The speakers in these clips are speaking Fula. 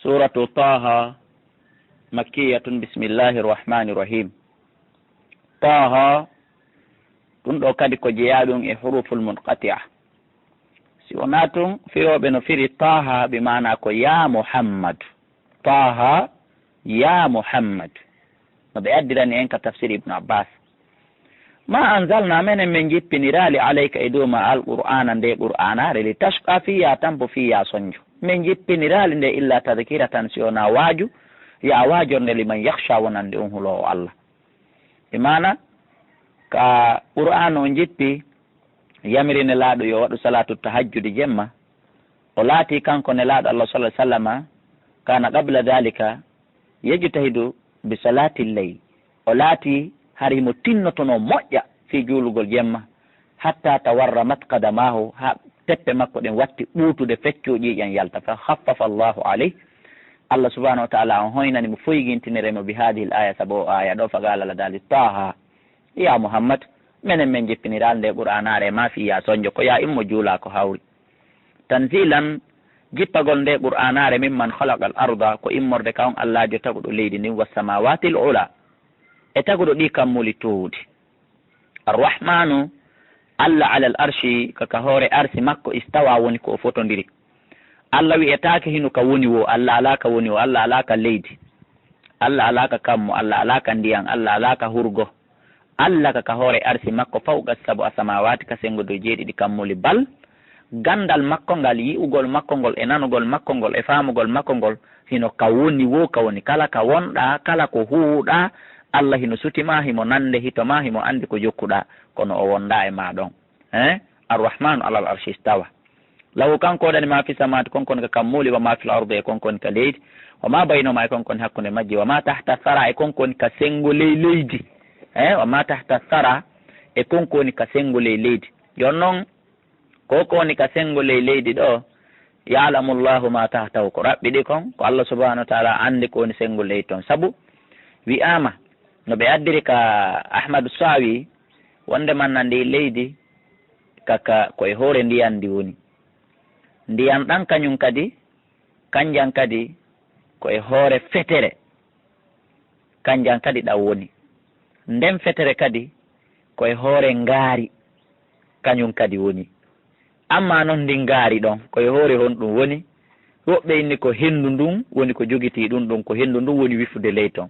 suratu Taha makkiyatun. Bismillahir rahmanir rahim. Taha ɗum ɗo kadi ko jeeyaɗum e huruful munqati'a. si wona tun firoɓe no firi Taha bi mana ko ya Muhammad. Taha ya Muhammad no ɓe addirani en ka tafsir Ibnu Abbas. ma anzalna menen min jippinirali alayka e dow ma alqur'ana nde qur'anare li tashqa fiya tambo fiya sonjo. min jippinirali nde illa tadkiratan si wona waaju ya waajorde liman yakhsha wonande on hulowo Allah. e mana ka qur'an o jippi yamiri nelaɗo yo waɗu salatu tahajjudi jemma, o laati kanko nelaɗo Allah sallallahu alaihi wasallam kana qabla dhalika yejtahidu bi salati lleyl. o laati har himo tinnotono moƴƴa fi juulugol jemma hatta tawarramat qadamahu, ha teppe makko ɗen watti ɓuutude feccuji ƴen yalta. fa khaffafa Allahu alayh, Allah subhanahu wa ta'ala on hoynani mo foygintineremo bi hadihi l aya, sabo aya ɗo fagalala dali Taha ya Muhammad menen min jippiniral nde qur'anare ma fiya sonjo ko ya immo juula ko hawri. tanzilan jippagol nde qur'anare mimman khalaqa al arda, ko immorde kawon Allahjo taguɗo leydi ndin, wassamawati l ula, e taguɗo ɗi kammuli towdi. arrahmanu Allah ala al arshi, kaka hoore arsi makko istawa woni ko o fotodiri. Allah wi'etake hinu ka woni wo, Allah alaka woni wo, Allah alaka leydi, Allah alaka kammo, Allah alaka ndiyan, Allah alaka hurgo. Allah kaka hoore arsi makko fawqa sabu asamawati, ka sengo dow jeeɗiɗi kammuli, bal gandal makko ngal, yi'ugol makko ngol, e nanugol makko ngol, e famugol makko ngol hino ka woni wo, ka woni kala ka wonɗa, kala ko huuɗa Allah hino sutima, himo nande hitoma, himo andi ko jokkuɗa, kono o wonda e ma ɗon. arrahmanu alal arshi istawa, lahu kanko waɗani ma fi samawati, konkoni ka kammuli, wa ma fil ardi, e konkoni ka leydi, wa ma baynahuma, e konkoni hakkunde majji, wa ma tahta thara, e konkoni ka sengo ley leydi. wa ma tahta thara, e konkoni ka sengo ley leydi. jon noon ko koni ka sengo ley leydi ɗo, ya'lamu llahu ma tahtahu, ko raɓɓiɗi kon ko Allah subhanahu wa ta'ala andi ko woni sengo leydi ton. sabu wi'ama no ɓe addiri ka Ahmadu Sawi, wonde manna ndi leydi kaka koye hoore ndiyan ndi woni. ndiyan ɗan kañum kadi kanjan kadi koye hoore fetere, kanjan kadi ɗan woni. nden fetere kadi koye hoore ngaari, kañum kadi woni. amma noon ndi ngaari ɗon koye hoore honɗum woni. woɓɓe inni ko hendu ndun woni ko jogiti ɗum ɗum, ko hendu ndun woni wifude ley ton.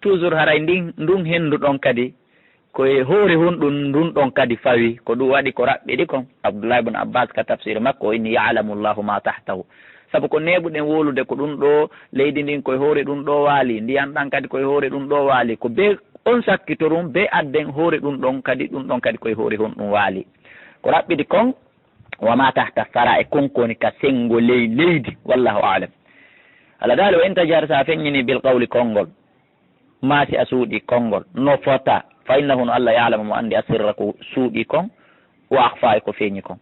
toujours haray ndun hendu ɗon kadi koye hoore honɗum ndun ɗon kadi fawi, ko ɗum waɗi ko raɓɓiɗi kon. Abdullah ibn Abbas ka tafsir makko o inni ya'lamu llahu ma tahtahu, sabu ko neɓuɗen wolude ko ɗum ɗo leydi ndin koye hoore ɗum ɗo waali, ndiyan ɗan kadi koye hoore ɗum ɗo waali, ko be on sakkitorum be adden hoore ɗum ɗon kadi koye hoore honɗum waali. ko raɓɓiɗi kon wa ma tahta thara, e konkoni ka sengo ley leydi. wallahu alam. Allah dali o intajar, sa feññini bil qawli konngol, maasi a suuɗi konngol no fota, fa innahu no Allah ya'lamu, mo andi a sirra ko suuɗi kon, wa akhfa, e ko feeñi kon.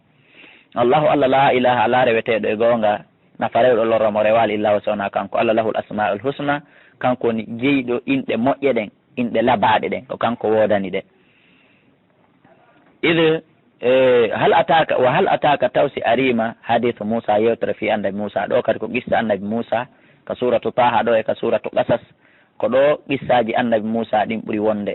Allahu Allah la ilaha, ala reweteɗo e gonga, nafarewɗo lorra mo rewali illa wa sawna kanko. Allah lahul asmaul husna, kanko woni jeyɗo inɗe moƴƴe ɗen, inɗe labaɗe ɗen, ko kanko wodani ɗe. id hal ataka tawsi arima hadithu Musa, yewtere fi annabi Musa. ɗo kadi ko qissa annabi Musa ka suratu Taha ɗo, e ka suratu Qasas, ko ɗo qissaji annabi Musa ɗin ɓuri wonde.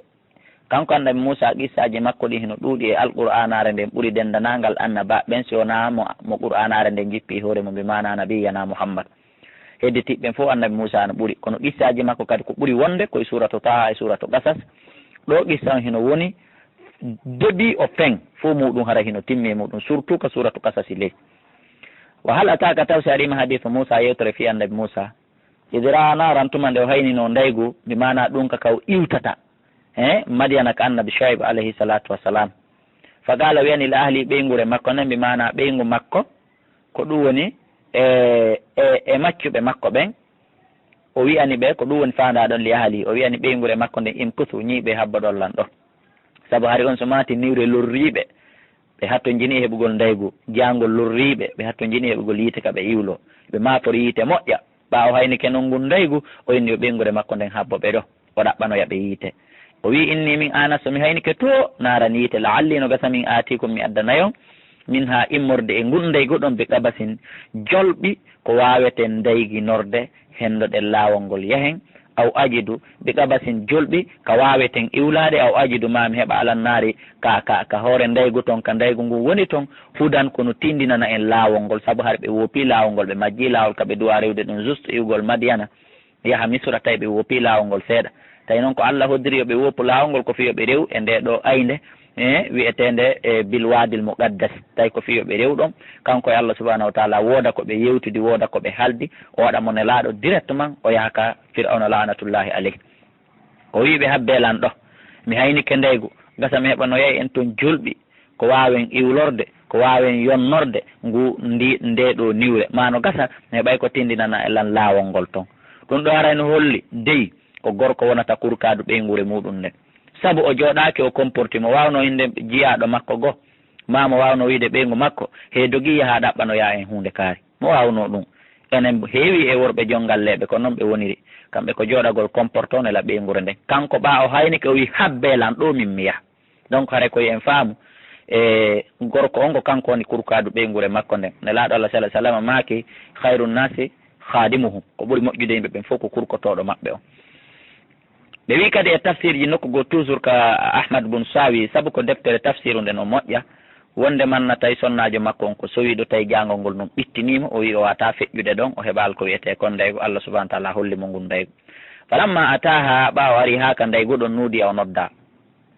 kanko annabi Musa qissaji makko ɗin hino ɗuuɗi e alqur'anare nden ɓuri dendanagal annaba ɓen, si wona mo qur'anare nden jippi hoore mum, bi mana nabiyana Muhammad. hedditiɓɓen fof annabi Musa no ɓuri, kono qissaji makko kadi ko ɓuri wonde koye suratu Taha e suratu Qasas. ɗo qissa hino woni début o fin fo muɗum hara hino timmi muɗum, surtout ka suratu Qasasi ley. wa hal ataka tawsi arima hadithu Musa, yewtere fi annabi Musa, idra naran tuma nde o haynino ndaygu, mi mana ɗum ka kaw iwtata Madiyana ka annabi Shuaib alayhi salatu wassalam. fa qala wiyani l ahli, ɓeygure makko nen, mi mana ɓeygu makko ko ɗum woni e maccuɓe makko ɓen. o wi'ani ɓe ko ɗum woni fandaɗon li ahli, o wi'ani ɓeygure makko nden imkuthu, ñiɓe habba ɗollan ɗo, sabu hari on so mati niwre lorriɓe, ɓe hatto jini heɓugol ndaygu, jangol lorriɓe, ɓe hatto jini heɓugol yiite ka ɓe iwlo, ɓe mator yiite moƴƴa. ɓawo hayni kenon ngun ndaygu, o inni o ɓeygure makko nden habbo ɓe ɗo, o ɗaɓɓanoya ɓe yiite. o wi inni min anaso, mi hayni ke to naran yiite, la'alli no gasa min atikum, mi addanayon min ha immorde e gundey goɗon ɓe qabasin jolɓi ko waweten dayginorde hendoɗen laawol ngol yahen aw ajidu ɓe qabasin jolɓi ka waweten iwlade aw ajidu mami heɓa alannari ka hoore ndaygu toon ka ndaygu ngu woni toon hudan kono tindinana en laawol ngol saabu har ɓe woppi laawol ngol ɓe majji laawol kaɓe duwa rewde ɗum juste iwgol madiyana yaha misra tawi ɓe woppi laawol ngol seeɗa tawi noon ko Allah hoddiri yoɓe woppu laawol ngol ko fi yoɓe rew e nde ɗo aynde wiyetende bilwadil muqaddas tawi ko fi yoɓe rew ɗon kanko e Allah subahanahu wa taala wooda ko ɓe yewtidi wooda ko ɓe haldi o waɗa mo ne laaɗo directement o yaha ka fir'auna lanatullahi aleyh o wiɓe habbelan ɗo mi haynike ndeygu gasa mi heɓa no yeyi en toon julɓi ko wawen iwlorde ko wawen yonnorde ngu ndeɗo niwre mano gasa mi heɓay ko tindinana elan laawol ngol toon ɗum ɗo arayno holli deyi ko gorko wonata kurkadu ɓeygure muɗum nden saabu o jooɗaki o comporti mo wawno inde jiyaɗo makko go mamo wawno wiide ɓeygu makko he dogui yaha ɗaɓɓanoya en hunde kaari mo wawno ɗum enen heewi e worɓe jongalleɓe ko noon ɓe woniri kamɓe ko jooɗagol comporte on ela ɓeygure nden kanko ɓa o haynike o wi habbelan ɗo min mi yaha donc hare koye en faamu e gorko on ko kanko woni kurkadu ɓeygure makko nden ne laaɗo Allah salah sallam maaki hayru nnasi khadimuhum ko ɓuuri moƴƴude yimɓe ɓen fof ko kurkotoɗo maɓɓe o ɓe wi kadi e tafsir ji nokkugo toujours ka Ahmad bun Sawi saabu ko deftere tafsiru nden o moƴƴa wonde manna tawi sonnajo makko on ko sowiɗo tawi jangol ngol noon ɓittinima o wi o wata feƴƴude ɗon o heɓal ko wiyete kon ndaygo Allah subahana taala holli mo ngun ndaygo falamma ataha ɓawo ari ha ka ndaygo ɗon nuudi o nodda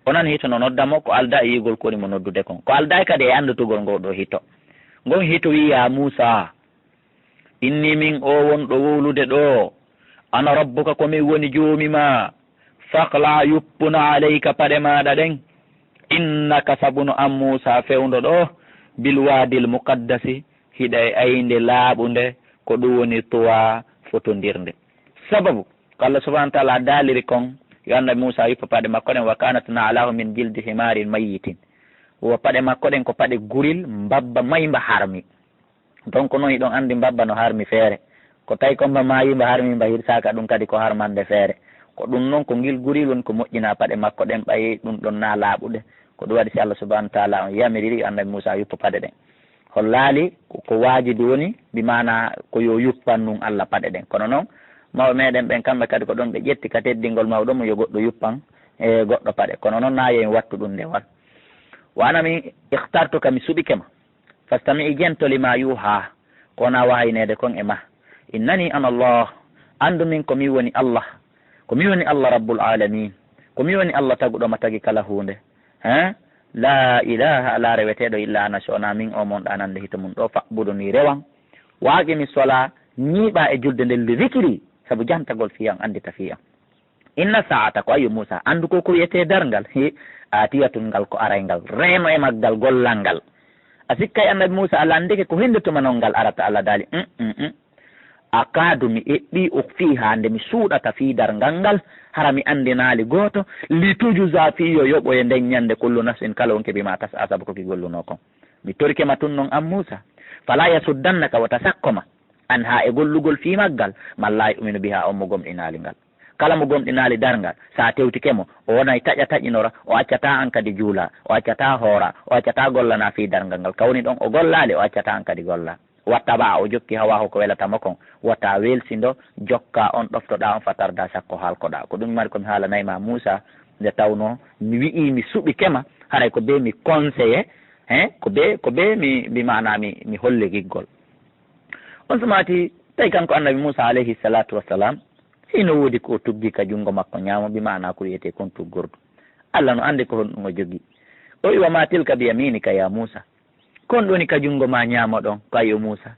onan hito no noddamo ko alda e yigol ko woni mo noddude kon ko alda kadi e andutugol ngol ɗo hito ngon hito wi ya Musa inni min o wonɗo wowlude ɗo ana rabbuka komin woni joomima fakla yuppuna alayka paɗe maɗa ɗen innaka sabuno an Musa fewndo ɗo bilwadil muqaddasi hiɗa e aynde laaɓunde ko ɗum woni tuwa fotodirde sababu ko Allah subahana taala daaliri kon yo annabi Musa yuppa paɗe makko ɗen wa kanat naalahu min jildi himarin mayitin wo paɗe makko ɗen ko paɗe guril mbabba mayba harmi donc noon iɗon andi mbabba no harmi feere ko tawi ko mba mayimba harmi mba hirsaka ɗum kadi ko harmande feere ko ɗum noon ko ngil guril woni ko moƴƴina paɗe makko ɗen ɓayi ɗum ɗon na laaɓuɗe ko ɗum waɗi si Allah subahana taala on yamiriri annabi Musa yuppa paɗe ɗen hol laali ko wajibi woni mbi mana ko yo yuppan nun Allah paɗe ɗen kono noon mawɓe meɗen ɓen kamɓe kadi ko ɗon ɓe ƴetti ka teddingol mawɗo mo yo goɗɗo yuppan e goɗɗo paɗe kono noon na yen wattu ɗum nde wal wanami ihtartuka mi suɓikema fastami i jentoli ma yuha kona wahaynede kon e ma innani ana Allah andu min komi woni Allah komi woni Allah rabbul alamin komi woni Allah taguɗoma tagi kala hunde la ilaha ala reweteɗo illa ana sona min o mon ɗanande hito mum ɗo faɓɓudoni rewan waaqimi sola ñiiɓa e julde nden li zikri saabu jantagol fiyan andita fiyan inna saata ko ayu Musa andu ko wiyete dargal atiyatun ngal ko araygal reeno e maggal gollal ngal a sikkay annabi Musa ala ndeke ko hendetuma noon ngal arata Allah daali akadu mi eɓɓi o fi hande mi suuɗata fi dargal ngal hara mi andinali goto li tujuza fiyo yoɓo e nden ñande kullu nafsin kala on keɓima tas asabu koki golluno kon mi torikema tun noon an Musa fala yasuddannaka wata sakkoma an ha e gollugol fi maggal malla uminu biha on mo gomɗinali ngal kala mo gomɗinali dargal sa tewtikemo o wonay taƴa taƴinora o accata an kadi juula o accata hoora o accata gollana fi dargal ngal kawni ɗon o gollali o accata an kadi golla watta ba o jokki hawa ko welatamo kon watta welsindo jokka on ɗoftoɗa on fatarda sakko halkoɗa ko ɗum mari komi haalanayma Musa nde tawno mi wi'i mi suɓi kema haray ko be mi conseillé ko be mi mana mi holle giggol on sumati tawi kanko annabi Musa alayhi salatu wassalam hino woodi ko tuggi ka jungo makko ñaamo bi mana ko wiyete kon tuggordu Allah no andi ko honɗum o jogi o wi wa ma tilka bi yaminika ya Musa kon ɗoni ka jungo ma ñaamo ɗon ko ayo Musa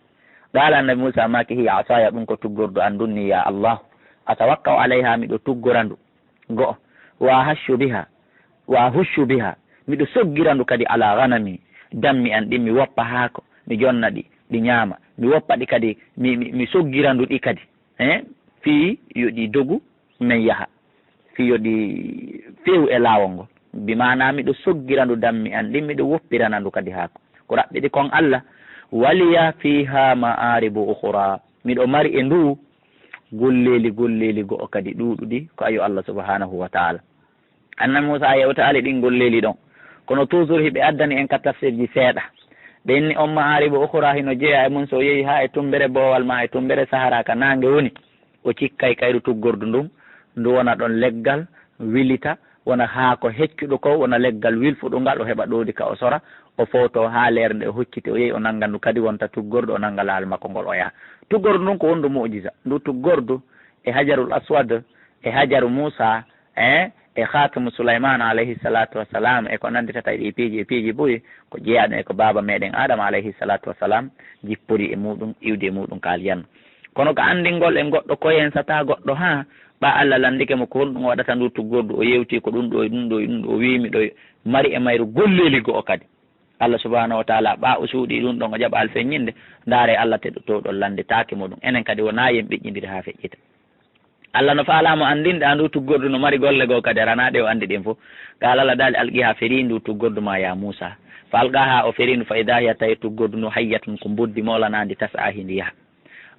ɗala annabi Musa maki hiya asaya ɗum ko tuggordu andunni ya Allah atawakkau alayha miɗo tuggorandu go'o wa hushu biha miɗo soggirandu kadi ala ganami dammi an ɗin mi woppa haako mi jonna ɗi ñaama mi woppa ɗi kadi mi soggirandu ɗi kadi fi yoɗi dogu min yaha fi yoɗi few e laawol ngol bi mana miɗo soggirandu dammi an ɗin miɗo woppiranandu kadi haako ko raɓɓiɗi kon Allah waliya fiha ma'aribu ukhra miɗo mari e ndu golleli go'o kadi ɗuɗuɗi ko ayo Allah subhanahu wa ta'ala annabi Musa yewta ali ɗin golleli ɗon kono toujours hiɓe addani en ka tafsir ji seeɗa ɓenni on ma'aribu ukhra hino jeeya e mum so yehi ha e tumbere boowal ma e tumbere sahara ka nangue woni o cikkay kayru tuggordu ndum ndu wona ɗon leggal wilita wona haako heccuɗo ko wona leggal wilfuɗungal o heɓa ɗoodi ka o sora o fowto ha leere nde o hocciti o yehi o nannga ndu kadi wonta tuggordu o nannga laal makko ngol o yaha tuggordu ndun ko wondu mu'jiza ndu tuggordu e hajarul aswad e hajaru moussa e khatimu souleymane alayhi salatu wassalam e ko nanditata e piiji ɓuuri ko jeeyaɗo e ko baba meɗen adama alayhi salatu wassalam jippori e muɗum iwde e muɗum ka aljanna kono ko andingol e goɗɗo koyensata goɗɗo ha ɓa Allah landike mo ko honɗum waɗata ndu tuggordu o yewti ko ɗum ɗo e ɗum ɗo e ɗum ɗo o wimi ɗo mari e mayru golleli go o kadi Allah subhanahu wa taala ɓa o suuɗi ɗum ɗon o jaɓa alfeññinde ndaare Allah teɗotoɗon landetake muɗum enen kadi wona yen ɓiƴƴidiri ha feƴƴita Allah no faalamo andinde a ndu tuggordu no mari golle goo kadi aranaɗe o andi ɗin fof qala Allah dali alqi ha feri ndu tuggordu ma ya Moussa fa alqa ha o feri ndu fa ida hiya tawi tuggordu ndu hayyatun ko buddi molanadi tasa hindi yaha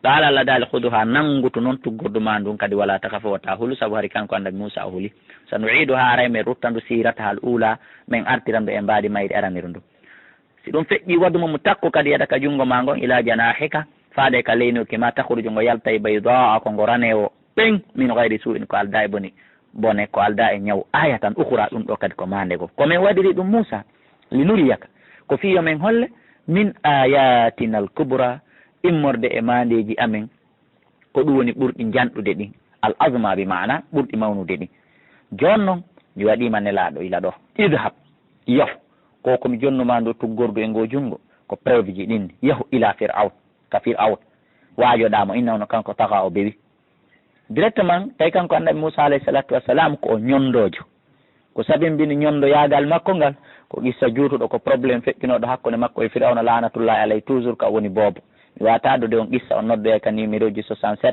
qala Allah dali hudu ha nangutu noon tuggordu ma ndun kadi wala takafo wata hulu saabu hari kanko annabi Moussa o huli sa nuidu ha aray men ruttandu sirata hal ula min artirandu e mbaadi mayri araniru ndu si ɗum feƴƴi waddumo mo takko kadi yaɗa ka jungo ma ngon ila janahika faade ka leyno kema takhruju ngo yalta e baydaa ko ngo ranewo ɓen min gayri su'in ko alda e bone ko alda e ñaw aya tan ukhra ɗum ɗo kadi ko mande go komin waɗiri ɗum Moussa linuriyaka ko fiyo men holle min ayatina al kubra immorde e mandeji amen ko ɗum woni ɓurɗi janɗude ɗin al azma bi mana ɓurɗi mawnude ɗin jon noon mi waɗima nelaɗo ila ɗo idhab yahu ko komi jonnuma ndo tuggordu e ngo jungo ko preuve ji ɗin yahu ila fir'aun ka fir'aun wajoɗamo innawno kanko taga o bewi directement tawi kanko annabi Moussa alayhi salatu wassalam ko o ñondojo ko sabimbini ñondo yagal makko ngal ko qissa juutuɗo ko probléme feƴƴinoɗo hakkude makko e firawna lanatullahi alayhi toujours ka woni boobo mi watade on qissa on noddoya ka numéro ji 67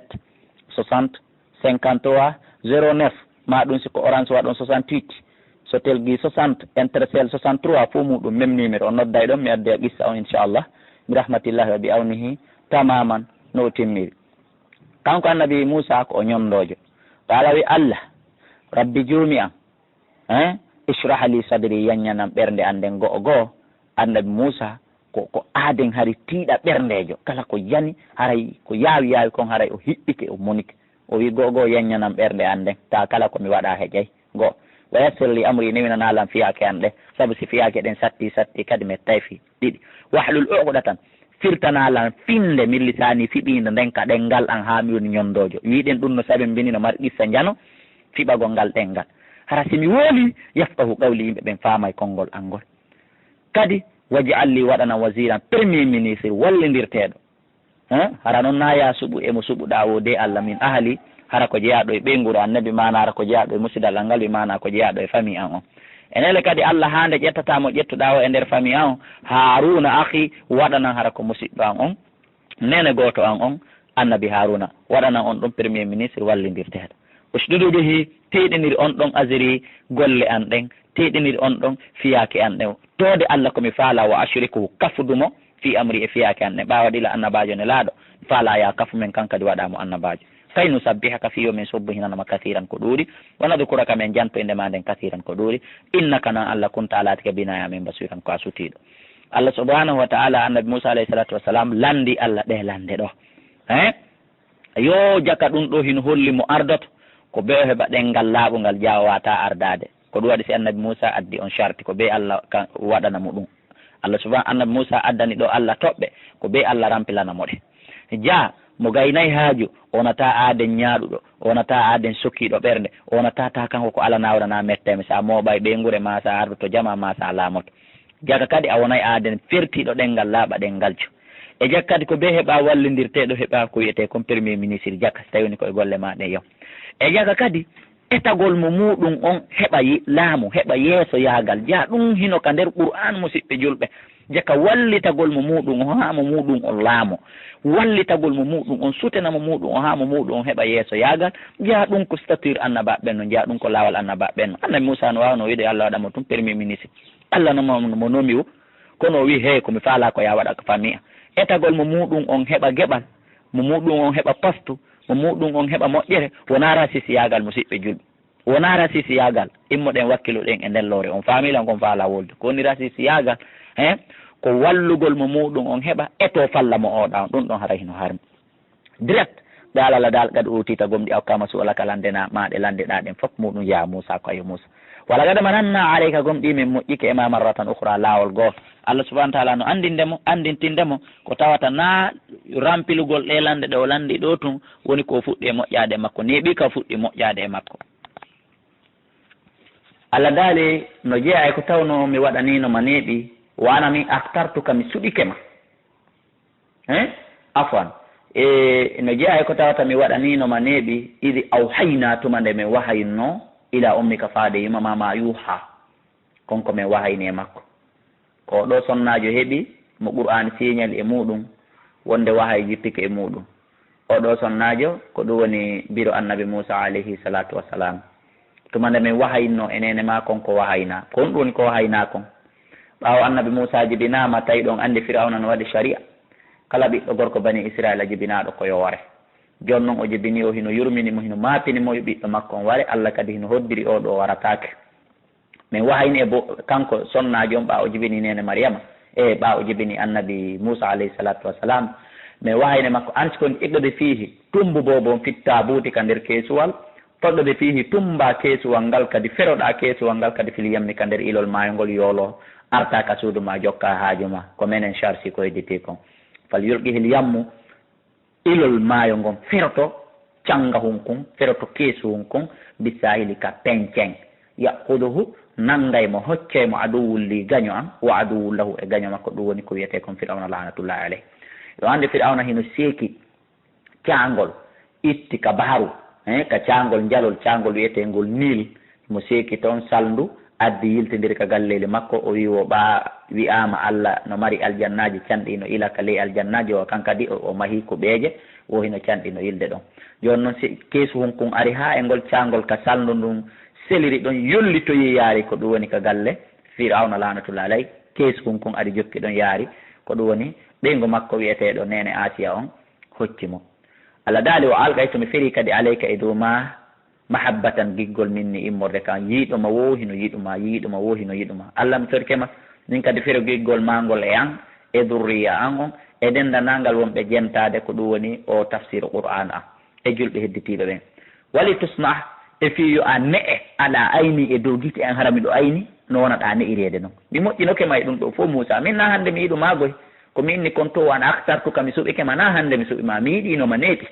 60 53 09 ma ɗum siko orange wa ɗon 68 so telgi 60 intercell 63 fo muɗum même numéro on nodday ɗon mi addoya qissa on inchallah bi rahmatillahi wa bi awnihi tamaman no timmiri kanko annabi Moussa ko o ñondojo qala wi Allah rabbi jumi am ishrah li sadri yanñanam ɓernde anden go'o annabi Moussa ko aaden hari tiiɗa ɓerndejo kala ko yani haray ko yaawi kon haray o hiɓɓike o monike o wi go'o yanñanam ɓernde anden ta kala komi waɗa heƴay go wa yassir li amri newinanalam fiyake an ɗe saabu si fiyake ɗen satti kadi mi tayfi ɗiɗi wahlul uqdatan firtanalan finde min lisani fiɓinde nden ka ɗengal an ha mi woni ñondojo wiɗen ɗum no saɓe mbini no mari qissa jano fiɓagol ngal ɗengal hara simi wooli yafqahu qawli yimɓe ɓen faamay konngol angol kadi waji alli waɗana wasiran premier ministre wallidirteɗo hara noon naya suɓu emo suɓuɗa wo de Allah min ahali hara ko jeeyaɗo e ɓeyguro annabi mana hara ko jeeyaɗo e musidal ngal wi mana ko jeeyaɗo e famille an on enele kadi Allah hande ƴettatamo ƴettuɗa o e nder famille an on Haruna akhi waɗanan hara ko musidɗo an on nene goto an on annabi Haruna waɗanan on ɗon premier ministre wallidirteɗo usdudu bihi teɗiniri on ɗon asiri golle an ɗen teɗiniri on ɗon fiyake an ɗen tode Allah komi faala wa ashriku kafudumo fi amri e fiyake an ɗen ɓawa ɗila annabajo ne laaɗo faala ya kafu men kankadi waɗamo annabajo kay nu sabbihaka fiyo min sobbo hinanama kathiran ko ɗuuri wona dukuraka men janto e ndema nden kathiran ko ɗuuri innaka nan Allah kunta alatike binaya min basiran ko a sutiɗo Allah subhanahu wa ta'ala annabi Moussa alayhi salatu wassalam landi Allah ɗe lande ɗo yo jaka ɗum ɗo hino holli mo ardoto ko be o heɓa ɗengal laaɓungal jawata ardade ko ɗum waɗi si annabi Moussa addi on charti ko be Allah waɗana mo ɗum Allah subhanahu annabi Moussa addani ɗo Allah toɓɓe ko be Allah rampilanamo ɗe ja mo gaynayi haaju onata aaden ñaaɗuɗo onata aaden sokkiɗo ɓernde onata ta kanko ko ala nawrana metteme sa mooɓay ɓeygure ma sa ardu to jama ma sa laamoto jaga kadi a wonayi aaden fertiɗo ɗengal laaɓa ɗengaljo e jak kadi ko be heɓa wallidirteɗo heɓa ko wiyete comme premier ministre jakka so tawi woni koye golle ma ɗe yaw e jaga kadi etagol mo muɗum on heɓa laamu heɓa yeeso yaagal ja ɗum hino ka nder Qur'an musidɓe julɓe jaka wallitagol mo muɗum o ha mo muɗum on laamo wallitagol mo muɗum on sutena mo muɗum o ha mo muɗum on heɓa yeeso yaagal jaa ɗum ko stature annabaɓe no jaa ɗum ko laawol annabaɓe no annabi Moussa no wawno wiide Allah waɗamo tum premier ministre Allah no mo nomi o kono o wi hey komi faala ko ya waɗa ko famille etagol mo muɗum on heɓa geɓal mo muɗum on heɓa poste mo muɗum on heɓa moƴƴere wona rasisi yaagal musidɓe julɓe wona rasisi yaagal immoɗen wakkiloɗen e ndellore on famille on kon faala wolde ko woni rasisi yaagal ko wallugol mo muɗum on heɓa eto falla mo oɗa ɗum ɗon hara hino harmi direct dalala dal gad utita gomɗi awkama suala kala ndena maɗe landeɗa ɗen fof muɗum ya Musa ko ayo Musa wala gada mananna alayka gomɗi min moƴƴike ema marratan ukhra lawol goto Allah subhanahu wa ta'ala no andintindemo ko tawata na rampilugol ɗe lande ɗe o landi ɗo tun woni ko fuɗɗi e moƴƴade makko neɓi ka fuɗɗi moƴƴade e makko Allah daali no jeeya ko tawno mi waɗanino ma neɓi wana mi aftartuka mi suɗikema afwan no jeeya ko tawata mi waɗanino ma neɓi idi awhayna tuma nde min wahayno ila ummika faade yumama ma yuha konko min wahayni e makko ko ɗo sonnajo heeɓi mo qur'an signal e muɗum wonde wahay jippike e muɗum oɗo sonnajo ko ɗum woni biro annabi Musa alayhi salatu wassalam tuma nde min wahayno enene ma konko wahayna kon ɗum woni ko wahayna kon ɓaawo annabi Musa jibinama tawi ɗon andi Firawna no waɗi sharia kala ɓiɗɗo gorko bani Israila jibinaɗo ko yo ware joni noon o jibini o hino yurminimo hino mapinimo yo ɓiɗɗo makko on ware Allah kadi hino hoddiri oɗo waratake min wahayni e kanko sonnajo on ɓaawo jibini nene Mariama ɓaawo jibini annabi Musa alayhi salatu wassalam min wahayni makko ansi koni iɗɗode fiihi tumbu bobon fitta buuti ka nder keesuwal toɗɗode fiihi tumba keesuwal ngal kadi feroɗa keesuwal ngal kadi fili yammi ka nder ilol maayo ngol yoolo arta ka suudu ma jokka haaju ma ko menen charsi ko hedditi kon fal yulqihil yammu ilol maayo ngon feroto canga hunkun feroto keesu hunkun bisahili ka penceng yaquduhu nangay mo hoccay mo aduwulli gaño an wa aduwullahu e gaño makko ɗum woni ko wiyete kon Firawna lanatullahi alayh yo ande Firawna hino seeki caangol itti ka baharu ka caangol jalol caangol wiyetengol Nil mo seeki toon salndu addi yiltidiri ka galleli makko o wi o wi'ama Allah no mari aljannaji canɗi no ila ka ley aljannaji o kankadi o mahi ko ɓeeje o hino canɗi no ilde ɗon joni noon si keesu hunkun ari ha e ngol caangol ka salndu ndun seliri ɗon yollitoyi yaari ko ɗum woni ka galle Firawna lanatullahi alayh keesu hunkun ari jokki ɗon yaari ko ɗum woni ɓeygo makko wiyeteɗo nene Asiya on hoccimo Allah daali o algay tomi feri kadi alayka e dow ma mahabbatan giggol minni immorde kan yiiɗoma wohino yiɗuma yiiɗuma wohino yiɗuma Allah mi torkema min kadi fero giggol mangol e an e durriya an on e dendanangal wonɓe jentade ko ɗum woni o tafsir Qur'an an e julɓe hedditiɓe ɓen wali tusma e fiyo a ne'e ala ayni e dow gite an haramiɗo ayni no wonaɗa ne'irede noon mi moƴƴinokema e ɗum ɗo fof Musa min na hande mi yiɗuma goy komi inni kon to wan aktartuka mi suɓikema na hande mi suɓima mi yiɗinoma neeɓi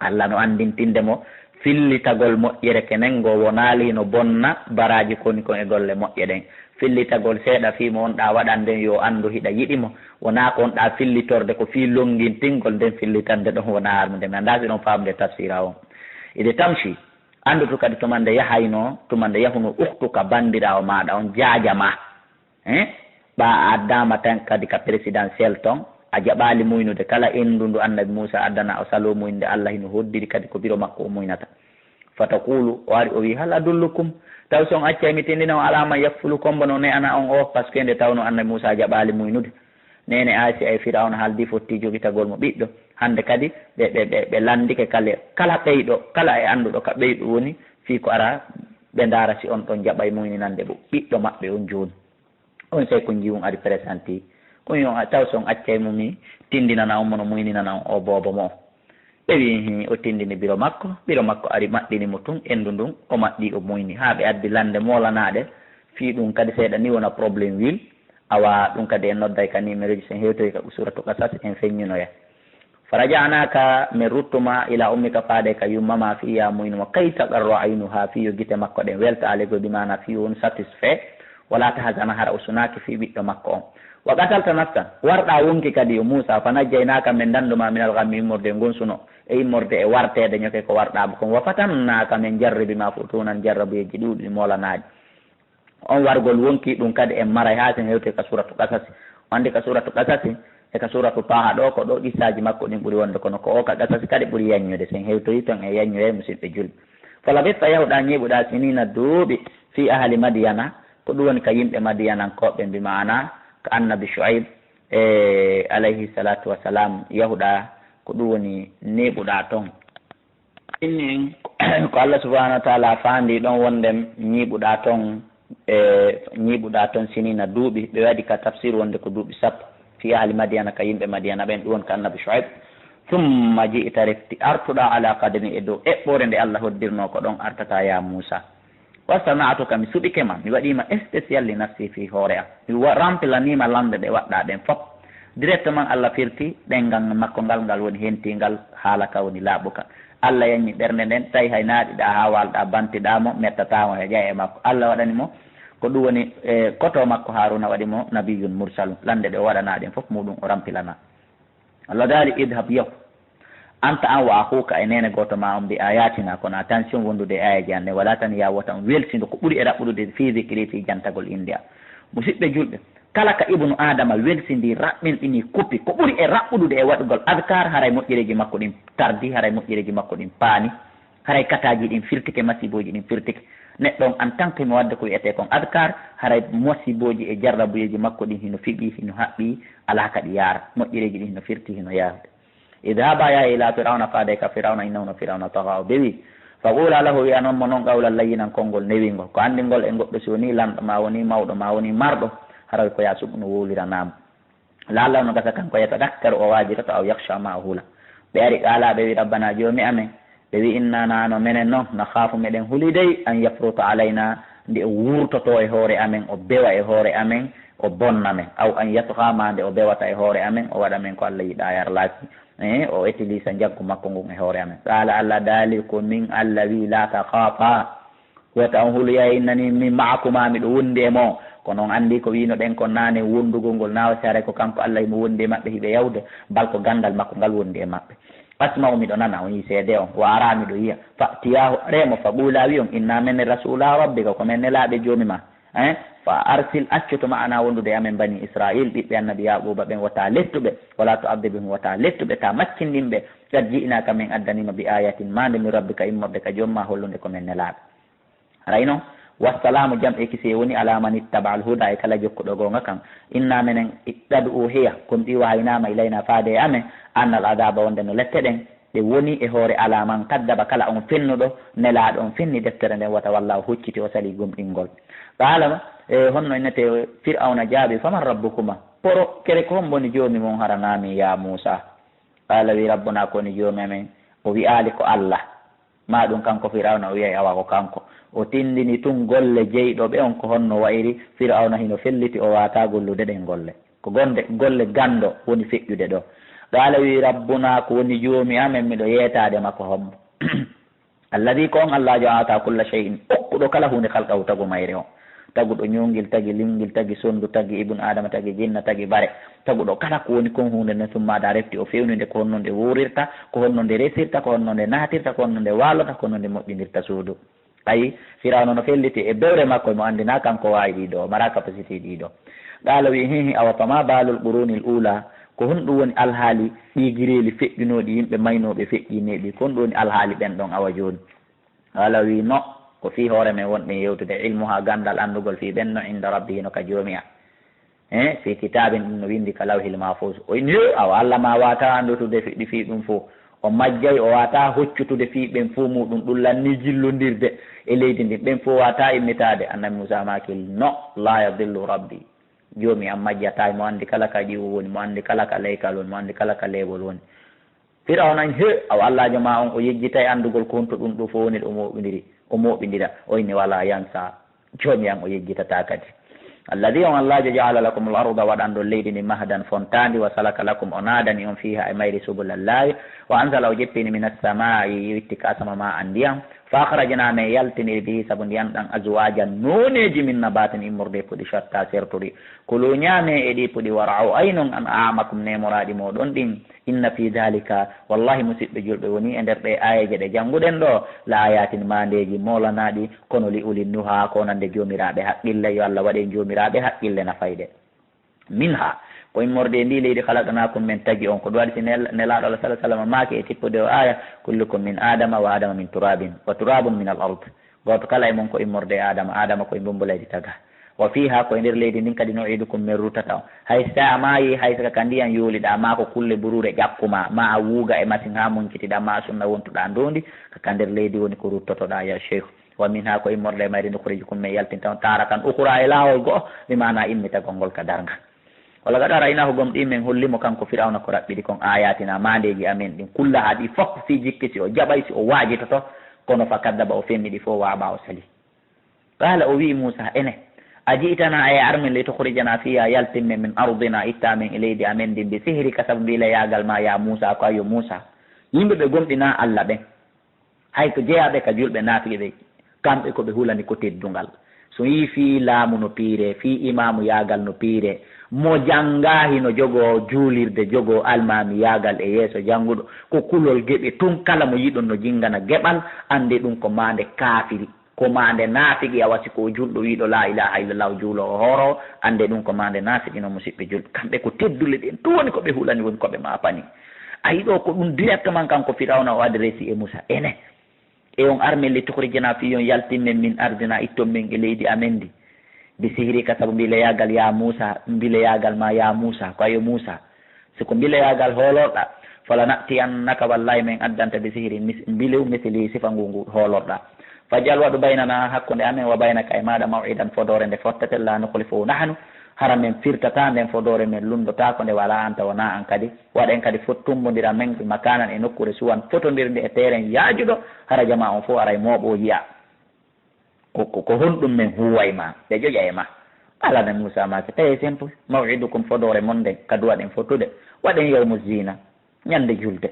Allah no andintindemo fillitagol moƴƴere kenen ngo wonali no bonna baraji koni kon e golle moƴƴe ɗen fillitagol seeɗa fimo on ɗa waɗanden yo andu hiɗa yiɗimo wona ko on ɗa fillitorde ko fi longintingol nden fillitande ɗon wona harmude mi anda si ɗon famde tafsira on ide tamsi andutu kadi tumande yahayno tumande yahuno uktuka bandirawo maɗa on jaajama ɓa addama tan kadi ka présidentiel ton a jaɓali muynude kala endundu annabi Musa addana o salo muynude Allah hino hoddiri kadi ko biro makko o muynata fatakulu o ari o wi hal adullukum taw son acca mi tindina o alama yakfulu kombo no ne ana on o par ce que nde tawno annabi Musa jaɓali muynude nene Asi ay Firawna haaldi fotti jogitagol mo ɓiɗɗo hande kadi ɓe landike kala ɓeyɗo kala e anduɗo ka ɓeyɗo woni fi ko ara ɓe daara si on ɗon jaɓay muyninande ɓiɗɗo maɓɓe on joni on sey ko jiwum ari présenté on yo taw son accay mumi tindinana on mono muyninana on o boobo mo ɓe wi o tindini biro makko ari maɗɗini mo tun endu ndun o maɗɗi o muyni ha ɓe addi lande molanaɗe fi ɗum kadi seeɗa ni wona probléme wil awa ɗum kadi en nodday ka numéro ji sen hewtoy ka suratu Qasas en feññinoya farajanaka min ruttuma ila ummika faade ka yummama fiya muynuma kay taqarro aynuha fiyo gite makko ɗen welta alego ɗimana fi won satisfait wala tahazana hara o sunaki fi ɓiɗɗo makko on wa qatalta nafsan warɗa wonki kadi yo Musa fa najjaynaka min danduma minal ghammi immorde gonsuno e immorde e wartede ñoke ko warɗama kon wa fatannaka min jarribi ma futunan jarrabuyeji ɗuɗi molanaji on wargol wonki ɗum kadi en maray ha sen hewte ka suratu Qasas wande ka suratu Qasas e ka suratu Taha ɗo ko ɗo qissaji makko ɗin ɓuuri wonde kono ko o ka Qasas kadi ɓuuri yañude sen hewtoyi ton e yañoye musidɓe julɓe fala bitta yahuɗa ñiɓuɗa sinina duuɓi fi ahli Madiyana ko ɗum woni ka yimɓe Madiyanankoɓe mbi mana ko annabi Shuaib alayhi salatu wassalam yahuɗa ko ɗum woni neɓuɗa toon inni ko Allah subhanahu wa taala fandi ɗon wondem ñiɓuɗa toon ñiiɓuɗa toon sinina duuɓi ɓe waɗi ka tafsir wonde ko duuɓi sappo fi ahli madiana ka yimɓe madiana ɓen ɗum won ka annabi Shuaib summa ji'ita refti artuɗa ala qadami e dow eɓɓore nde Allah hoddirno ko ɗon artata ya Moussa wasana'atuka mi suɓike ma mi waɗima spécial li nafsi fi hoore am mi rempilanima lamde ɗe waɗɗa ɗen fop directement Allah firti ɗengal makko ngal woni hentingal haala ka woni laaɓuka Allah yanni ɓernde nden tawi hay naaɗiɗa ha walɗa bantiɗamo mettatamo e ƴeewe makko Allah waɗani mo ko ɗum woni koto makko Haruna waɗi mo nabiyun mursalum lande ɗe o waɗana ɗen foof muɗum o rampilana Allah daali idhab yaw anta an wa akuka e nene goto ma on mbi ayatina kono attention wondude ayaji ande wala tan yawota on welsido ko ɓuuri e raɓɓuɗude fi zicri fi jantagol india musidɓe julɓe kala ka ibnu adama welsidi raɓɓinɗini kuppi ko ɓuuri e raɓɓuɗude e waɗugol adkar haray moƴƴereji makko ɗin tardi haray moƴƴereji makko ɗin paani haray kataji ɗin firtike masiboji ɗin firtike neɗɗo on en tant que mi wadde ko wiyete kon adkar haray masiboji e jarrabuyeji makko ɗin hino fiɓi hino haɓɓi ala kadi yaara moƴƴereji ɗin hino firti hino yarude idhaba ya ila firawna faade ka firawna innahu firawna taga o bewi faqula lahu wiya noon mo noon qawlan layyinan konngol newingol ko anndingol e goɗɗo so woni lamɗo ma woni mawɗo ma woni marɗo haray ko ya suɓno wowliranama lalaw no gasa kanko yetadakkaru o wajirata aw yakhsha ma hula ɓe ari qala ɓe wi rabbana joomi amen ɓe wi inna nano menen noon no haafu meɗen hulidey an yafruta alayna nde o wurtoto e hoore amen o bewa e hoore amen o bonna men aw an yatgama nde o bewata e hoore amen o waɗa men ko Allah yiɗa yarlaki o utilisa jaggu makko ngun e hoore amen qala Allah daali ko min Allah wi la takhafa wota on huluya innani min maakuma miɗo wondi e mo kono on andi ko wino ɗen ko nane wondugol ngol nawa sare ko kanko Allah mo wondi e maɓɓe hiɓe yawde bal ko gandal makko ngal wondi e maɓɓe asma o miɗo nana on yi seede on o ara miɗo yiya fa tiyahu remo fa ɓuula wi on inna men rasula rabbika ko men nelaɓe joomi ma fa arsil accuto ma ana wondude e amen bani israil ɓiɓɓe annabi yaquba ɓen wata lettuɓe wala to abdebihum wata lettuɓe ta maccindinɓe qad ji'naka min addanima bi ayatin mande min rabbika immorde ka jomma hollude komin nelaɓe aray noon wassalamu jam e kise woni ala man ittaba al huda e kala jokkuɗo gonga kan inna menen ɗaɗu hiya kom ɗi waynama ilayna faade e amen annal adaba wonde no lette ɗen ɗe woni e hoore alaman kaddaba kala on fennuɗo nelaɗo on fenni deftere nden wata wallahu hucciti o sali gomɗingol qala e honno innete fir'auna jaabi faman rabbukuma poro kere ko homboni joomi mon haranami ya Moussa qala wi rabbuna koni joomi amen o wi'ali ko Allah ma ɗum kanko fir'auna o wiyay awa ko kanko o tindini tun golle jeyɗoɓe on ko honno wayri fir'auna hino felliti o wata gollude ɗen golle ko golle gando woni feƴƴude ɗo qala wi rabbuna ko woni joomi amen miɗo yeetade makko hombo alladi ko on Allah ja'ata kulla shay'in okkuɗo kala hunde halqahu tagu mayre on taguɗo ñongil tagi lingil tagi sondu tagi ibnu adama tagi jinna tagi bare taguɗo kala ko woni kon hunde nde summaɗa refti o fewnide ko honno nde wurirta ko honno nde resirta ko honno nde natirta ko honno nde walota ko honno nde moƴƴinirta suudu ayi firawno no felliti e bewre makko mo andina kanko wawi ɗiɗo mara capacité ɗiɗo qala wi hihi awa fama balul quruni l ula ko honɗum woni alhaali ɗigireli feƴƴunoɗi yimɓe maynoɓe feƴƴineɗi ko honɗum woni alhaali ɓen ɗon awa joni qala wi no ko fi hoore men wonɓe yewtude ilmu ha gandal andugol fi ɓenno inda rabbi hino ka joomi a fi kitabin ɗum no windi ka lawhil mahfus o inni awa Allah ma wata andutude ɗi fi ɗum fo o majjay o wata hoccutude fi ɓen fo muɗum ɗum lanni jillodirde e leydi ndin ɓen fo wata immitade annabi Moussa makil no la yadillu rabbi joomi am majjata mo andi kala ka ƴiwo woni mo andi kala ka leykal woni mo andi kala ka leɓol woni firawna he awa Allahjo ma on o yejjitay andugol ko honto ɗum ɗo fo woni ɗo o moɓidira o inni wala yansa joomi am o yejjitata kadi alladi on Allahjo jaala lakum l arda waɗanɗo leydi ndi mahdan fontadi wa salaka lakum o naadani on fiha e mayri subulallahi wa ansala o jeppini min assamai witti kasama ma an ndiyam fa akhrajna men yaltiniri bihi saabu ndiyan ɗan azwajan noneji min nabatin immorde puɗi shatta sertori kulu ñaame e ɗi puɗi wara'u aynon an amakum nemoraɗi moɗon ɗin inna fi dhalika wallahi musidɓe julɓe woni e nder ɗe ayeje ɗe jannguɗen ɗo la ayatin mandeji molanaɗi kono li uli nuha ko nande jomiraɓe haqqille yo Allah waɗe jomiraɓe haqqille nafayde min ha ko immorde ndi leydi halaqnakum men tagi on ko ɗum waɗi si nelaɗo Allah sallah sallam maaki e tippude o aya kullukum min adama wa adama min turabin wa turabun min al ard goto kala e mon ko immorde adama adama koye mbumboleydi taga wa fiha koye nder leydi ndin kadi no idukum min rutata o hay sa a maayi hay saka ka ndiyan yooliɗa ma ko kulle burure ƴakkuma ma a wuuga e machine ha muncitiɗa ma sunna wontuɗa ndondi kaka nder leydi woni ko ruttotoɗa ya cheikh wa min ha ko immorde mayri nukhrijukum min yaltinta taratan ukhra ila go bi mana immita gongol kadarga wala gadara ina ko gom ɗimen hollimo kanko firawna ko raɓɓiɗi kon ayatina mandeji amen ɗin kulla haɗi fof fi jikkiti o jaɓay si o wajitoto kono fa kaddaba o femmiɗi fo waɓa o sali qala o wi Musa ene a jiitana e armen li tukhrijana fiya yaltimme min ardina ittamen e leydi amen ndin bi sihri ka sabu mbila yagal ma ya Musa ko ayo Musa yimɓe ɓe gomɗina Allah ɓen hay ko jeeyaɓe ka julɓe naafiɓe ɓe kamɓe koɓe hulani ko teddungal so yi fi laamu no piire fi imamu yagal no piire mo janngahi no jogo juulirde jogo almami yagal e yeeso jannguɗo ko kulol geɓe tun kala mo yiɗon no jingana geɓal ande ɗum ko mande kaafiri ko mande naafiqi a wasi ko julɗo wiɗo la ilaha illallah juulo o hooro ande ɗum ko mande naafiqi no musidɓe julɓe kamɓe ko teddule ɗen ɗum woni koɓe hulani woni koɓe mapani a yiɗo ko ɗum directement kanko firawna o adresi e Musa ene e on armen li tukhrijana fi yon yaltinnen min ardina itton men e leydi amen ndi bi sihri ka sabu mbile yagal ya Musa mbile yagal ma ya Musa ko ayo Musa siko mbile yagal hoolorɗa fala natti annaka wallahi men addanta bi sihri mbilew misili sifa ngu hoolorɗa fajal waɗu baynana hakkunde amen wa baynaka e maɗa mawidan fodore nde fottatel la nukhlifu nahnu hara men firtata nden fodore men lundota ko nde wala anta wona an kadi waɗen kadi fot tumbodira men makanan e nokkure suwan fotodirde e terrain yaajuɗo hara jama on fof aray mooɓo yiya ko honɗum men huwayma ɓe ƴoƴa e ma alana Musa ma so tawi simple mawidukum fodore mon nden kadi waɗen fotude waɗen yawmu zina ñande julde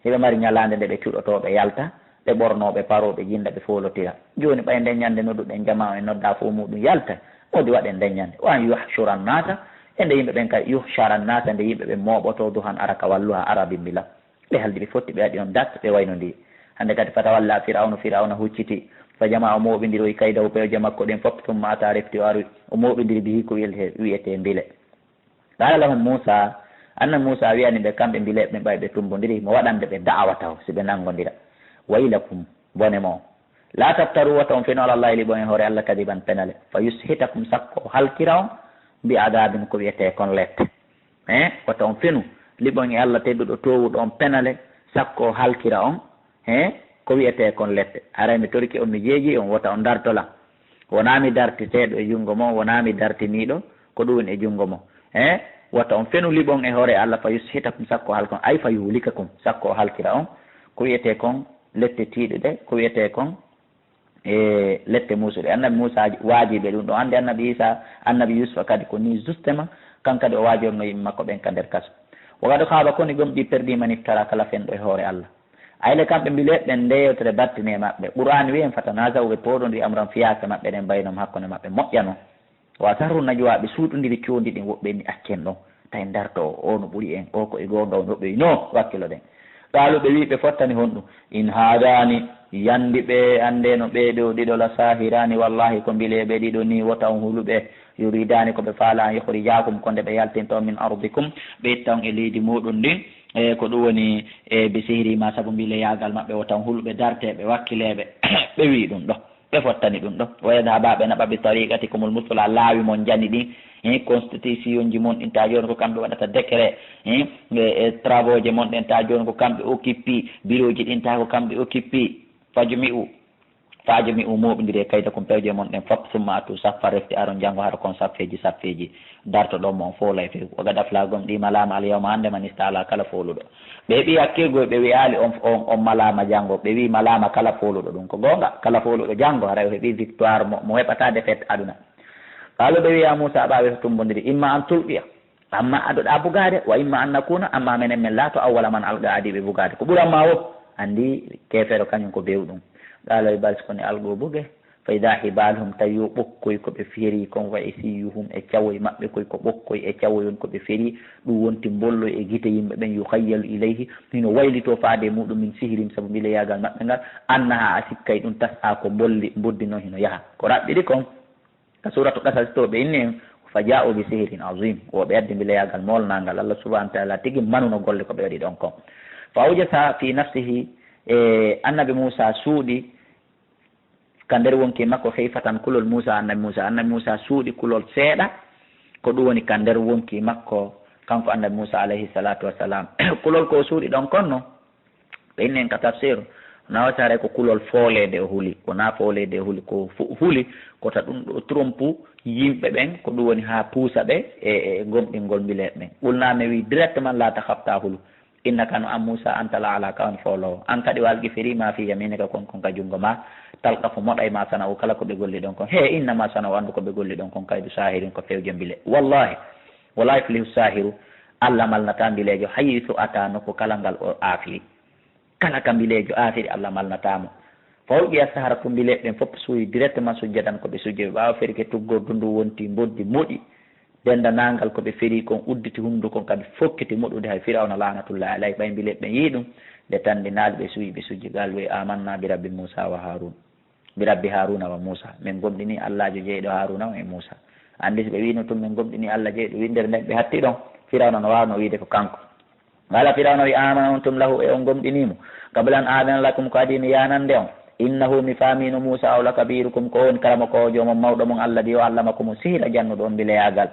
heɓe mari ñalande nde ɓe cuɗotoɓe yalta ɓe ɓornoɓe paroɓe jinda ɓe folotira joni ɓay nden ñande nodduɗen jama e nodda fo muɗum yalta wodi waɗen nden ñande o an yuhshuran nasa e nde yimɓe ɓen kadi yuhsharan nasa nde yimɓe ɓe moɓoto duhan ara ka walluha arabi mbila ɓe haldi ɓe fotti ɓe waɗi on dat ɓe waynodiri hande kadi fata walla firawna hucciti fa jama o moɓidiri o kaydaw peoje makko ɗen fof tumma ata refti o ari o moɓidiri bi hikko wiyete mbile qala lahum Musa anna Musa wiyani ɓe kamɓe mbile ɓe ɓay ɓe tumbodiri mo waɗande ɓe da'awa taw si ɓe nangodira waylakum bone mo la taftaru wata on feno alallahi liɓon e hoore Allah kadiban penale fa yushitakum sakko halkira on mbi adabin ko wiyete kon lette wata on fenu liɓon e Allah tedduɗo towuɗo on penale sakko halkira on ko wiyete kon lette aray mi torki on mi jeeji on wata on dartola wona mi dartiteɗo e jungo mo wona mi dartiniɗo ko ɗum woni e jungo mo wata on fenu liɓon e hoore Allah fa yushitakum sakko halkon ay fa yuhlikakum sakko halkira on ko wiyete kon lette tiiɗe ɗe ko wiyete kon e lette musuɗe annabi Musa waajiɓe ɗum ɗo ande annabi Isa annabi Yusufa kadi ko ni justement kan kadi o waajorno yimɓe makko ɓen ka nder kaso wakadu haaba koni gomɗi perdima niftara kala fenɗo e hoore Allah ayle kamɓe mbileɓɓen ndeyewtere battine maɓɓe Qur'an wiyen fatanazaw ɓe poɗodiri amran fiyaka maɓɓe ɗen mbaynom hakkunde maɓɓe moƴƴano wa sarru najwaɓe suuɗodiri condi ɗin woɓɓe ni accen ɗon tawi darto o no ɓuuri en o ko e gonga on woɓɓe no wakkilo ɗen ɗaluɓe wi ɓe fottani honɗum in haadani yandi ɓe andeno ɓeɗo ɗiɗo la sahirani wallahi ko mbileɓe ɗiɗo ni wota on huluɓe yuridani koɓe faala an yukhrijakum konde ɓe yaltinto min ardikum ɓe itta on e leydi muɗum ndin e ko ɗum woni e ɓe sihiri ma saabu mbile yagal maɓɓe wota on huluɓe darteɓe wakkileɓe ɓe wi ɗum ɗo ɓe fottani ɗum ɗo wayda baɓe naɓa ɓe tariqati komol mustula laawi mon jani ɗin constitution ji mon ɗin ta joni ko kamɓe waɗata décret e travaux je mon ɗen ta joni ko kamɓe occupé bureau ji ɗin ta ko kamɓe occupé fajumi u moɓidiri e kayda kom pewje mon ɗen fof summa atu saffa refti aron janggo hara kon saffeji darto ɗon mon fo lay few waga ɗaflagom ɗi malama alyawma hande man istala kala foluɗo ɓe ɓi hakkilgoy ɓe wiyali on malama janggo ɓe wi malama kala foluɗo ɗum ko gonga kala foluɗo janggo hara o heeɓi victoire mo heɓata défaite aduna qaalo ɓe wiya Musa aɓawe to tumbodiri imma an tulɓiya amma aɗoɗa bugade wa imma an nakuna amma menen men laato awwala man alga adiɓe bugade ko ɓuranma wo andi kefero kañum ko bewɗum qaala e bals kone algo buge fa ida hibalhum tawi yo ɓokkoy koɓe feeri kon wa e siyuhum e cawoye maɓɓe koy ko ɓokkoy e cawoyon koɓe feeri ɗum wonti bolloy e guite yimɓe ɓen yuhayyalu ilayhi hino waylito faade muɗum min sihirim saabu mbile yagal maɓɓe ngal annaha a sikkay ɗum tas'a ko boddi noon hino yaaha ko raɓɓiɗi kon ka suratu qasas to ɓe inni en fa ja'u bi sihirin azim woɓe addi mbile yagal molnagal Allah subhanahu wa ta'ala tigi manuno golle koɓe waɗi ɗon kon fa awjasa fi nafsihi e annabi Musa suuɗi ka nder wonki makko heyfatan kulol annabi Musa suuɗi kulol seeɗa ko ɗum woni ka nder wonki makko kanko annabi Musa alayhi salatu wassalam kulol ko suuɗi ɗon konno ɓe inni en ka tafsir nawatare ko kulol foolede o huli wona foolede o huli ko huli kota ɗum ɗo trompe yimɓe ɓen ko ɗum woni ha puusa ɓe e gomɗingol mbileɓe ɓen ɓulname wi directement la tahafta hulu innaka no an moussa anta la ala kawni folowo an kadi walqi firima fi yaminika kon ka junngo ma talka fo moɗay ma sana o kala ko ɓe golli ɗon kon he innama sana o andu ko ɓe golli ɗon kon kaydu sahirin ko fewje mbile wallahi wala yuflihu sahiru allah malnata mbilejo hayithu atano ko kala ngal o aafiri kala ka mbilejo aafiri allah malnatamo fawƴiya sahara ko mbileɓen fof suuyi directement sujjadan koɓe sujje ɓe ɓawa ferike tuggordu ndu wonti boddi moɗi dendanangal koɓe feri kon udditi hundu kon kadi fokkiti moɗude hay firawna lanatullahi alayhi ɓay mbileɓe yii ɗum nde tandi naali ɓe suuyi ɓe sujji gal wi amanna bi rabbi moussa wa harun bi rabbi haruna wa moussa min gomɗini allahjo jeyɗo haruna wa e moussa andi so ɓe wino tum min gomɗini allah jeyɗo windere nden ɓe hatti ɗon firawna no wawno wiide ko kanko ngala firawna wi amantum lahu e on gomɗinimo qablan adana lakum ko adi mi yanande on innahu mi famino moussa awla kabirukum ko woni karama ko jomon mawɗo mon allah di o allah makko mo sihira jannuɗo on mbileyagal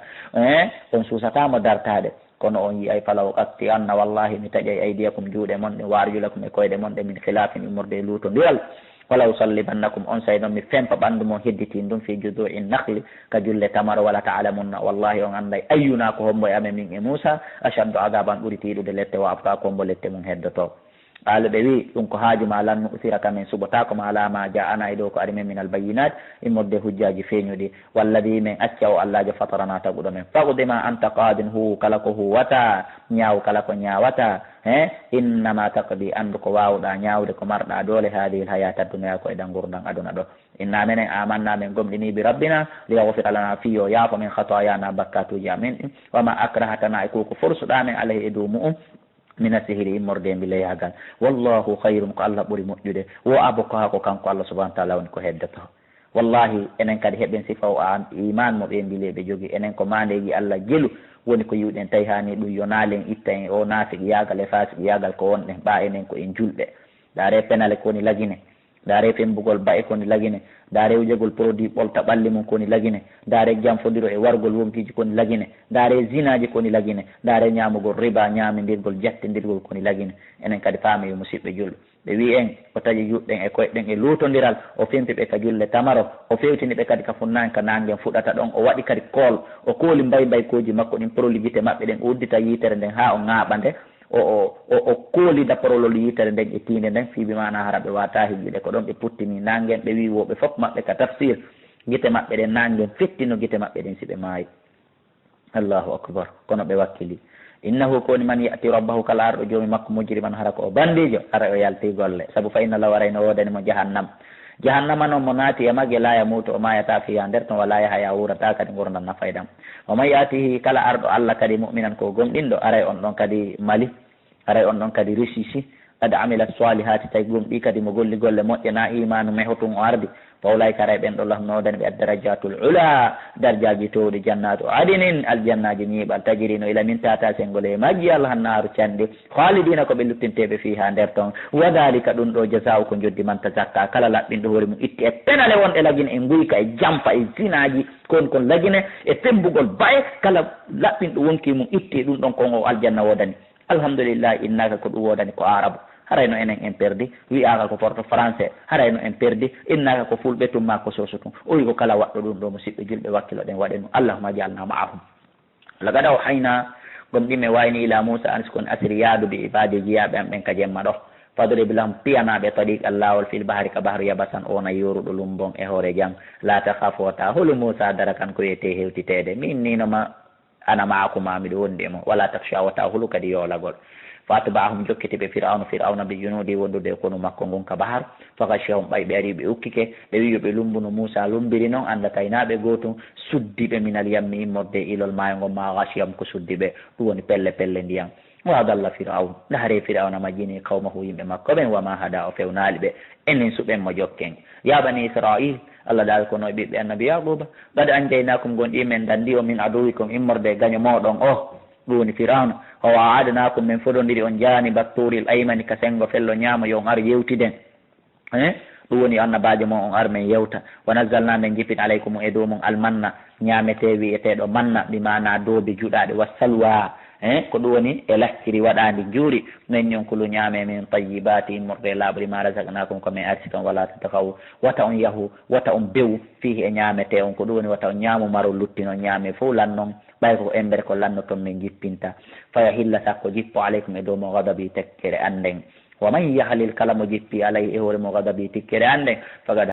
on suusatamo dartade kono on yiyay falaw atti anna wallahi mi taƴay aydiyakum juuɗe mon ɗe warjulakum e koyɗe mon ɗe min khilafin immorde e luutodiral wala usallibannakum on say noon mi fempa ɓanndu mon hedditin ɗum fi judui nahli ka julle tamaro wala taalamunna wallahi on annday ayyuna ko hombo e amen min e moussa achaddu adaban ɓuri tiiɗude lette wa abka kombo lette mum heddoto qaalo ɓe wi ɗum ko haajuma lan nu'sira kamen suɓotako ma alama ja ana e ɗo ko ari men min albayinat immorde hujjaji feeñuɗi walladi men acca o allahjo fatarana taguɗo men faqdima anta qadin hu kala ko huwata ñaaw kala ko ñaawata innama taqdi andu ko wawɗa ñaawde ko marɗa doole hadihi hayata duniya ko eɗen gurdan aduna ɗo inna menen amanna men gomɗini bi rabbina liyahfira lana fiyo yaafo min hatayana bakkatuji amin ɗi wama akrahatana e koko forsuɗa men alayhi e dow mu'um mina sihiri immorde mbileyagal wallahu hayrum ko allah ɓuuri moƴƴude wo abo ko ha ko kanko allah subahana wa taala woni ko heddoto wallahi enen kadi heɓen sifa o an iman mo ɓe mbileɓe jogui enen ko mandeji allah jelu woni ko yiwɗen tawi hani ɗum yo naalen itta en o naafiki yagal e fasiki yagal ko wonɗen ɓa enen ko en julɓe daare penale kowoni lagine daare fembugol bae kowoni lagine daare wujagol produit ɓolta ɓalli mum kowoni lagine daare janfodiro e wargol wonkiji kowoni lagine daare zinaji kowoni lagine daare ñamugol riba ñamindirgol jattindirgol kowoni lagine enen kadi paami yo musidɓe julɓe ɓe wi en o taƴi juɗɗen e koyɗen e luutodiral o fempi ɓe ka julle tamaro o fewtini ɓe kadi ka funnani ka nangen fuɗata ɗon o waɗi kadi kool o kooli mbaybaykoji makko ɗin proligité maɓɓe ɗen o uddita yitere nden ha o ŋaaɓande o koolida parolol yitere nden e tiinde nden fiiɓe mana hara ɓe wata hijjude ko ɗon ɓe puttini nangen ɓe wi woɓe fof maɓɓe ka tafsir guite maɓɓe ɗen nangen fettino guite maɓɓe ɗen si ɓe maayi allahu akbar kono ɓe wakkili innahu kowoni man yati rabbahu kala arɗo joomi makko mujriman hara ko o bandijo ara o yalti golle saabu fa inna law arayno wodanimo jahannam jahannama noon mo naati e magge la yamutu o mayata fiya nder ton wala yaha ya wurata kadi gurdam nafaydam o man yatihi kala arɗo allah kadi muminan ko gomɗinɗo aray on ɗon kadi mali aray on ɗon kadi réussi kadi amila salihati tawi gomɗi kadi mo golli golle moƴƴe na imanu mehotun o ardi fawlay karay ɓen ɗo lahnodani ɓe addarajatul ula darjaji towɗi jannatu adinin aljannaji ñiiɓal tajirino ila min tata sengole e majji allah hannaru canɗi halidina ko ɓe luttinteɓe fi ha nder ton wadalika ɗum ɗo jasau ko joddi man tazakka kala laɓɓinɗo hoore mum itti e penale wonɗe lagine e guyka e jampa e zinaji kon kon lagine e pembugol baye kala laɓɓinɗo wonki mum itti ɗum ɗon kon o aljanna wodani alhamdulillah innaka ko ɗum wodani ko arabe harayno enen en perdi wiyaka ko porto français harayno en perdi innaka ko fulɓe tumma ko soso tum o wi ko kala waɗɗo ɗum ɗo musidɓe julɓe wakkilo ɗen waɗe ɗum allahuma jalna maahum lagada o hayna gomɗime wayni ila moussa an sikon asiri yaadude ibadeji yaɓe am ɓen ka jemma ɗo fadribe lam piyanaɓe tariq allawol fil bahri ka bahru yabasan ona yoruɗo lumbon e hoore jam la takhafota holu moussa dara kan ko wiyete hewtitede min ninoma ana maakuma miɗo wondi e mo wala takhshawata hulu kadi yoolagol fatbahum jokkitiɓe firawna ɓe junudi wondude kono makko ngon ka bahar fakashahum ɓay ɓe ari ɓe ukkike ɓe wi yoɓe lumbuno moussa lumbiri noon anda taynaɓe gotum suddiɓe minal yammi immorde ilol maayo ngon ma gashiyam ko suddiɓe ɗum woni pelle pelle ndiyam wadalla firawn ndahare firawna majjini kawmahu yimɓe makko ɓen wama hada o fewnali ɓe enen suɓen mo jokken ya bani israil allah dal kono e ɓiɓɓe annabi yaquba gad anjaynakum gonɗi men dandi o min aduwikum immorde gaño moɗon o ɗum woni firawna o waadanakum min fododiri on jaani batturil aymani ka sengo fello ñaama yo on ar yewtiden ɗum woni annabajo mo on ar men yewta wa nazzalna men jipin aleykum e dow mum almanna ñaamete wiyeteɗo manna mi mana doobi juɗaɗe wa salwa ko ɗum woni e lacciri waɗandi juuri min ñonkulu ñaame min tayyibati immorde laaɓri ma razaqnakum komin arsi ton wala tatakaw wata on yahu wata on bew fihi e ñaamete on ko ɗum woni wata on ñaamu maro luttino ñaame fof lan noon ɓay ko embere ko lanno toon min jippinta faya hilla sakko jippo aleykum e dow mo gadabi tekkere anden wa man yahlil kala mo jippi alayhi e hoore mo gadabi tikkere anden fagad